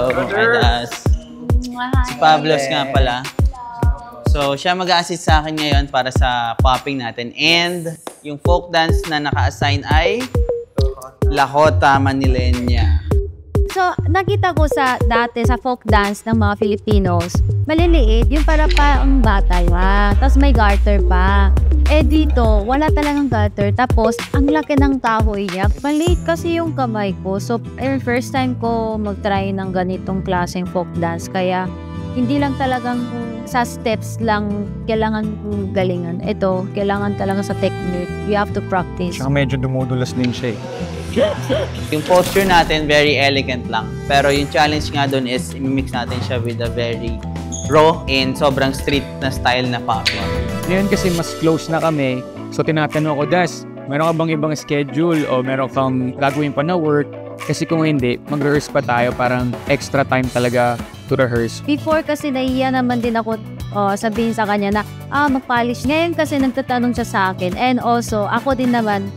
Hello, Adas. Si Pablos nga pala. So, siya mag-a-assist sa akin ngayon para sa popping natin. And yung folk dance na naka-assign ay Lakota Manilenya. So, nakita ko sa dati sa folk dance ng mga Filipinos, maliliit, yung para pa ang bata yun. Tapos may garter pa. Eh dito, wala talagang garter. Tapos, ang laki ng kahoy niya. Maliit kasi yung kamay ko. So, first time ko mag-try ng ganitong klaseng folk dance. Kaya, hindi lang talagang sa steps lang kailangan galingan. Ito, kailangan talaga sa technique. You have to practice. Tsaka medyo dumudulas din siya eh. Yung posture natin, very elegant lang. Pero yung challenge nga doon is i-mix natin siya with a very raw and sobrang street na style na popping. Ngayon kasi mas close na kami, so tinatanong ko, Das, meron ka bang ibang schedule o meron kang gagawin pa na work? Kasi kung hindi, mag-rehearse pa tayo, parang extra time talaga to rehearse. Before kasi nahiya naman din ako sabihin sa kanya na mag-polish. Ngayon kasi nagtatanong siya sa akin. And also, ako din naman,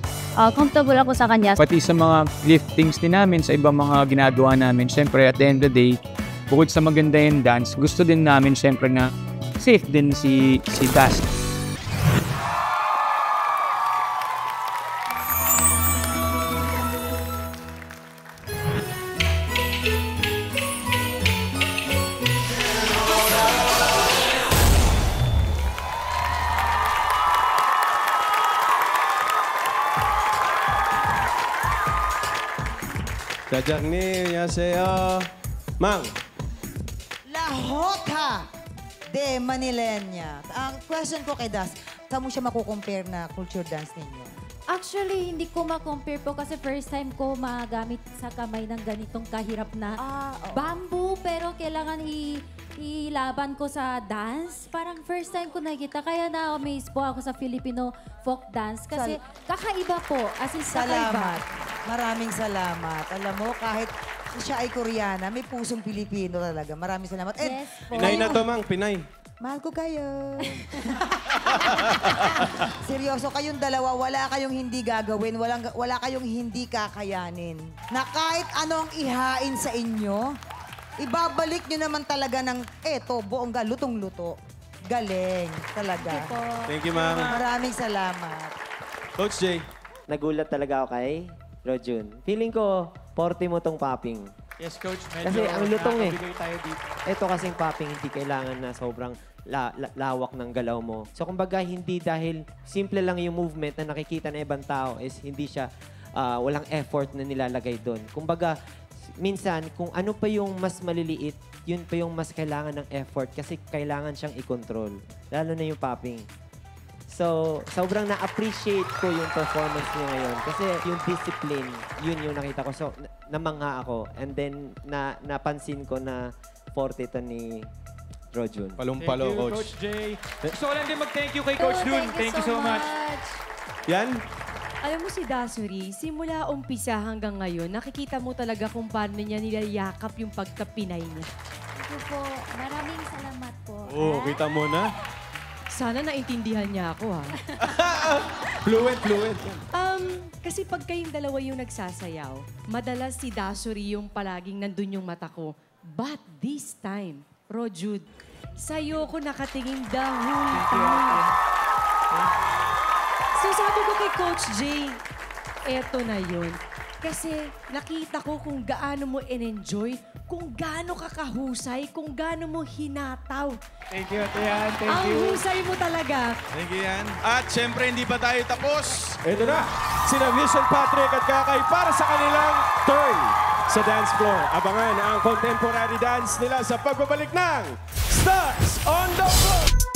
comfortable ako sa kanya. Pati sa mga liftings din namin, sa ibang mga ginagawa namin, syempre at the end of the day, bukod sa maganda yung dance, gusto din namin syempre na safe din si Das. Jajakni, 안녕하세요. Mang. Lakota de Manilenya. Ang question ko kay Das, saan mo siya makukompare na culture dance ninyo? Actually, hindi ko ma-compare po kasi first time ko magamit sa kamay ng ganitong kahirap na bamboo. Pero kailangan ilaban ko sa dance. Parang first time ko nakita. Kaya na-amaze po ako sa Filipino folk dance. Kasi kakaiba po. As in, Salamat. Maraming salamat. Alam mo, kahit siya ay Koreana, may pusong Pilipino talaga. Maraming salamat. And, Yes po. Pinay na to, Mang. Pinay. mahal ko kayo. Seryoso, kayong dalawa, wala kayong hindi gagawin, wala kayong hindi kakayanin. Na kahit anong ihain sa inyo, ibabalik nyo naman talaga ng, eto, buong lutong-luto. Galing, talaga. Thank you, Mang. Maraming salamat. Coach Jay. Nagulat talaga ako kay Rojun. Feeling ko, 40 mo tong popping. Yes, Coach. Kasi ang lutong eh. Tayo dito. Ito kasing popping, hindi kailangan na sobrang lawak ng galaw mo. So kumbaga, hindi dahil simple lang yung movement na nakikita ng ibang tao is hindi siya walang effort na nilalagay doon. Kumbaga, minsan, kung ano pa yung mas maliliit, yun pa yung mas kailangan ng effort kasi kailangan siyang i-control. Lalo na yung popping. So, sobrang na-appreciate ko yung performance niya ngayon. Kasi yung discipline, yun yung nakita ko. So, namangha ako. And then, napansin ko na forte ito ni Rojun. Palong-palo, Thank you, Coach. Jay. Gusto ko lang din mag-thank you kay Coach Dun. Thank you so much. Yan. Alam mo si Dasuri, simula umpisa hanggang ngayon, nakikita mo talaga kung paano niya nilayakap yung pagkapinay niya. Thank you po. Maraming salamat po. Oo, kita mo na. Sana naintindihan niya ako, ha? Fluent. Kasi pag kayong dalawa yung nagsasayaw, madalas si Dasuri yung palaging nandun yung mata ko. But this time, Rojud, sa'yo ko nakatingin the whole time. So sabi ko kay Coach Jay, eto na yun. Kasi nakita ko kung gaano mo in-enjoy, kung gaano ka kahusay, kung gaano mo hinataw. Thank you, Tian. Thank Ang you. husay mo talaga. Thank you, Yan. At syempre, hindi pa tayo tapos. Ito na, sina Vision Patrick at Kakay para sa kanilang turn sa dance floor. Abangan ang contemporary dance nila sa pagbabalik ng Stars on the Floor!